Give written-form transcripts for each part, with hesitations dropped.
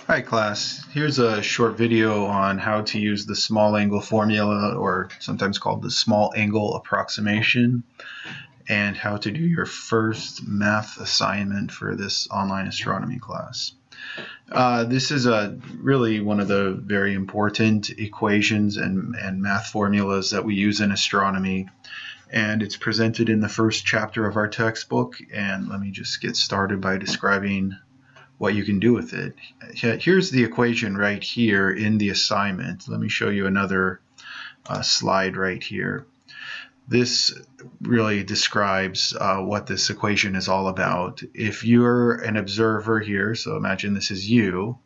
Hi class, here's a short video on how to use the small angle formula, or sometimes called the small angle approximation, and how to do your first math assignment for this online astronomy class. This is really one of the very important equations and math formulas that we use in astronomy, and it's presented in the first chapter of our textbook. And let me just get started by describing what you can do with it. Here's the equation right here in the assignment. Let me show you another slide right here. This really describes what this equation is all about. If you're an observer here, so imagine this is you,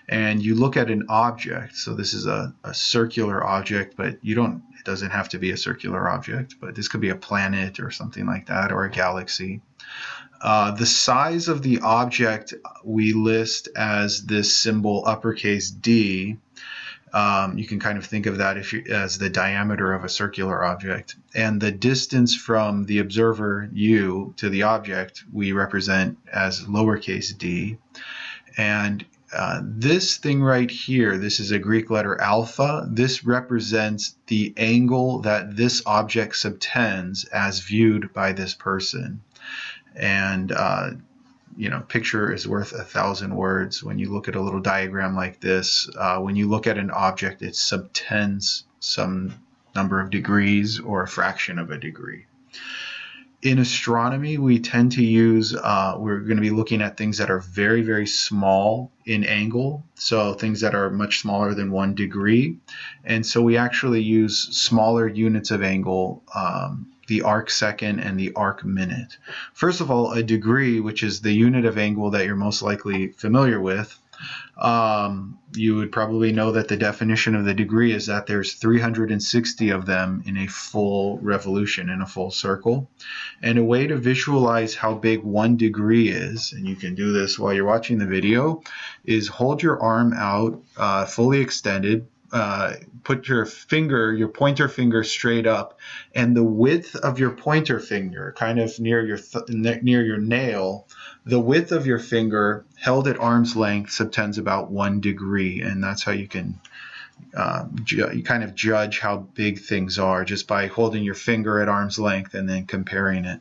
and you look at an object, so this is a circular object, but it doesn't have to be a circular object, but this could be a planet or something like that, or a galaxy. The size of the object we list as this symbol uppercase D. You can kind of think of that as the diameter of a circular object. And the distance from the observer, you, to the object, we represent as lowercase d. And this thing right here, this is a Greek letter alpha. This represents the angle that this object subtends as viewed by this person. And picture is worth 1,000 words. When you look at a little diagram like this, when you look at an object, it subtends some number of degrees or a fraction of a degree. In astronomy, we tend to use, we're going to be looking at things that are very, very small in angle, so things that are much smaller than 1 degree. And so we actually use smaller units of angle, the arc second and the arc minute. First of all, a degree, which is the unit of angle that you're most likely familiar with, you would probably know that the definition of the degree is that there's 360 of them in a full revolution, in a full circle. And a way to visualize how big 1 degree is, and you can do this while you're watching the video, is hold your arm out fully extended, put your pointer finger straight up, and the width of your pointer finger, kind of near your nail, the width of your finger held at arm's length subtends about 1 degree, and that's how you can you kind of judge how big things are just by holding your finger at arm's length and then comparing it.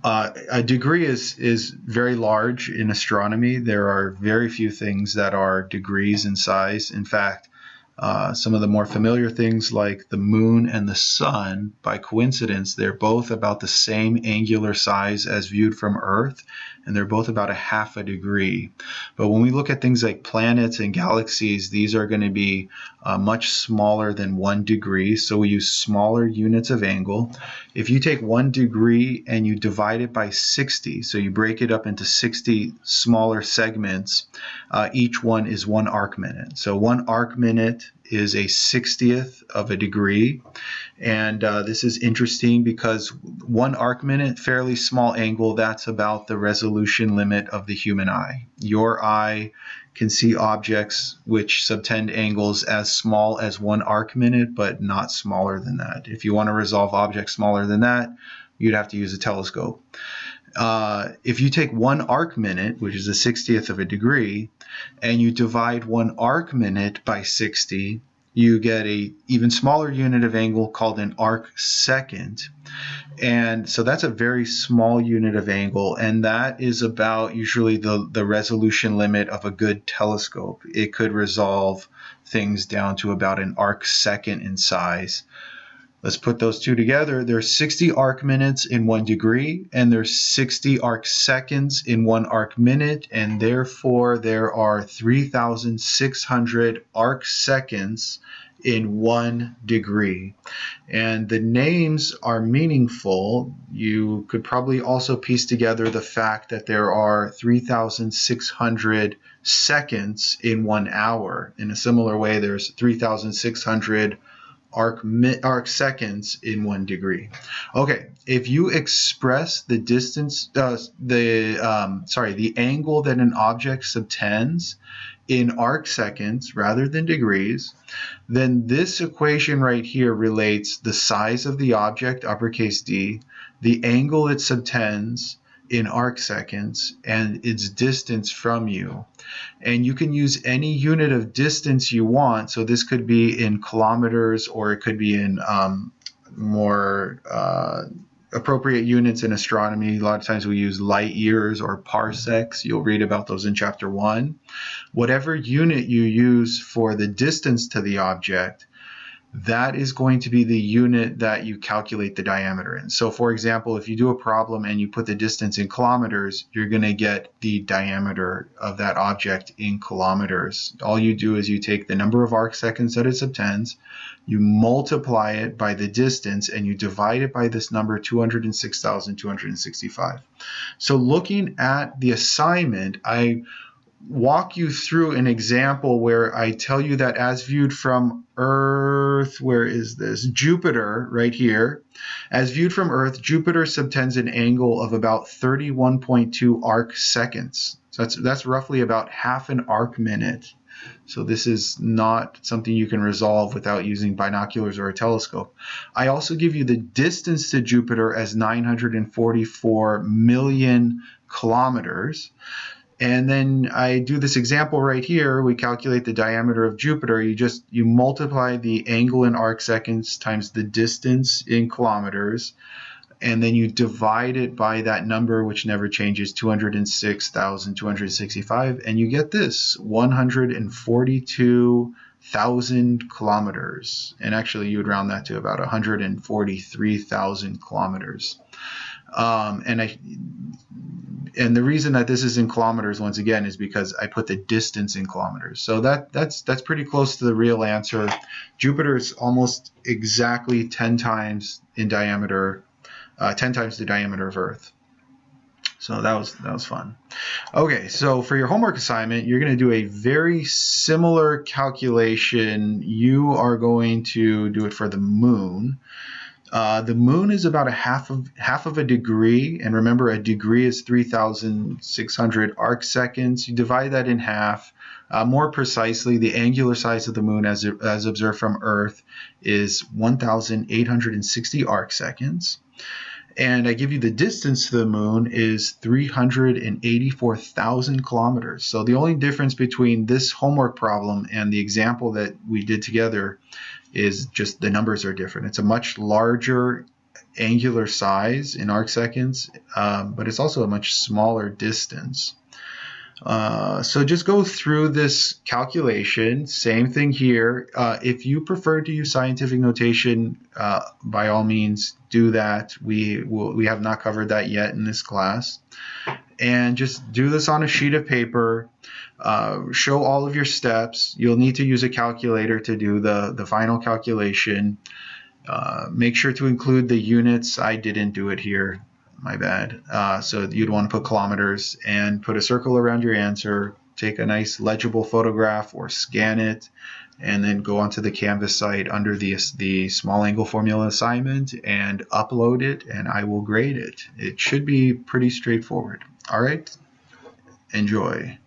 A degree is very large in astronomy. There are very few things that are degrees in size. In fact, some of the more familiar things like the moon and the sun, by coincidence, they're both about the same angular size as viewed from Earth, and they're both about 1/2 degree. But when we look at things like planets and galaxies, these are going to be much smaller than 1 degree, so we use smaller units of angle. If you take 1 degree and you divide it by 60, so you break it up into 60 smaller segments, each one is 1 arc minute. So 1 arc minute is a 60th of a degree, and this is interesting because 1 arc minute, fairly small angle, that's about the resolution limit of the human eye. Your eye can see objects which subtend angles as small as 1 arc minute, but not smaller than that. If you want to resolve objects smaller than that, you'd have to use a telescope. If you take 1 arc minute, which is a 60th of a degree, and you divide 1 arc minute by 60, you get a even smaller unit of angle called an arc second. And so that's a very small unit of angle, and that is about usually the resolution limit of a good telescope. It could resolve things down to about an arc second in size. Let's put those two together. There's 60 arc minutes in 1 degree, and there's 60 arc seconds in 1 arc minute, and therefore there are 3,600 arc seconds in 1 degree. And the names are meaningful. You could probably also piece together the fact that there are 3,600 seconds in 1 hour. In a similar way, there's 3,600 arc seconds in 1 degree. Okay, if you express the distance, the angle that an object subtends in arc seconds rather than degrees, then this equation right here relates the size of the object, uppercase D, the angle it subtends, in arc seconds and its distance from you. And you can use any unit of distance you want. So this could be in kilometers, or it could be in more appropriate units in astronomy. A lot of times we use light years or parsecs. You'll read about those in chapter 1. Whatever unit you use for the distance to the object, that is going to be the unit that you calculate the diameter in. So for example, if you do a problem and you put the distance in kilometers, you're going to get the diameter of that object in kilometers. All you do is you take the number of arc seconds that it subtends, you multiply it by the distance, and you divide it by this number, 206,265. So looking at the assignment, I walk you through an example where I tell you that as viewed from Earth, where is this? Jupiter, right here. As viewed from Earth, Jupiter subtends an angle of about 31.2 arc seconds. So that's roughly about half an arc minute. So this is not something you can resolve without using binoculars or a telescope. I also give you the distance to Jupiter as 944 million kilometers. And then I do this example right here. We calculate the diameter of Jupiter. You multiply the angle in arc seconds times the distance in kilometers, and then you divide it by that number, which never changes, 206,265, and you get this, 142,000 kilometers. And actually, you would round that to about 143,000 kilometers. And the reason that this is in kilometers, once again, is because I put the distance in kilometers. So that's pretty close to the real answer. Jupiter is almost exactly 10 times in diameter, 10 times the diameter of Earth. So that was fun. Okay, so for your homework assignment, you're going to do a very similar calculation. You are going to do it for the moon. The moon is about half of a degree, and remember, a degree is 3,600 arc seconds. You divide that in half. More precisely, the angular size of the moon as observed from Earth is 1,860 arc seconds. And I give you the distance to the moon is 384,000 kilometers. So the only difference between this homework problem and the example that we did together is just the numbers are different. It's a much larger angular size in arc seconds, but it's also a much smaller distance. So just go through this calculation. Same thing here. If you prefer to use scientific notation, by all means do that. We have not covered that yet in this class. And just do this on a sheet of paper. Show all of your steps. You'll need to use a calculator to do the final calculation. Make sure to include the units. I didn't do it here. My bad. So you'd want to put kilometers and put a circle around your answer. Take a nice legible photograph or scan it, and then go onto the Canvas site under the small angle formula assignment and upload it, and I will grade it. It should be pretty straightforward. All right. Enjoy.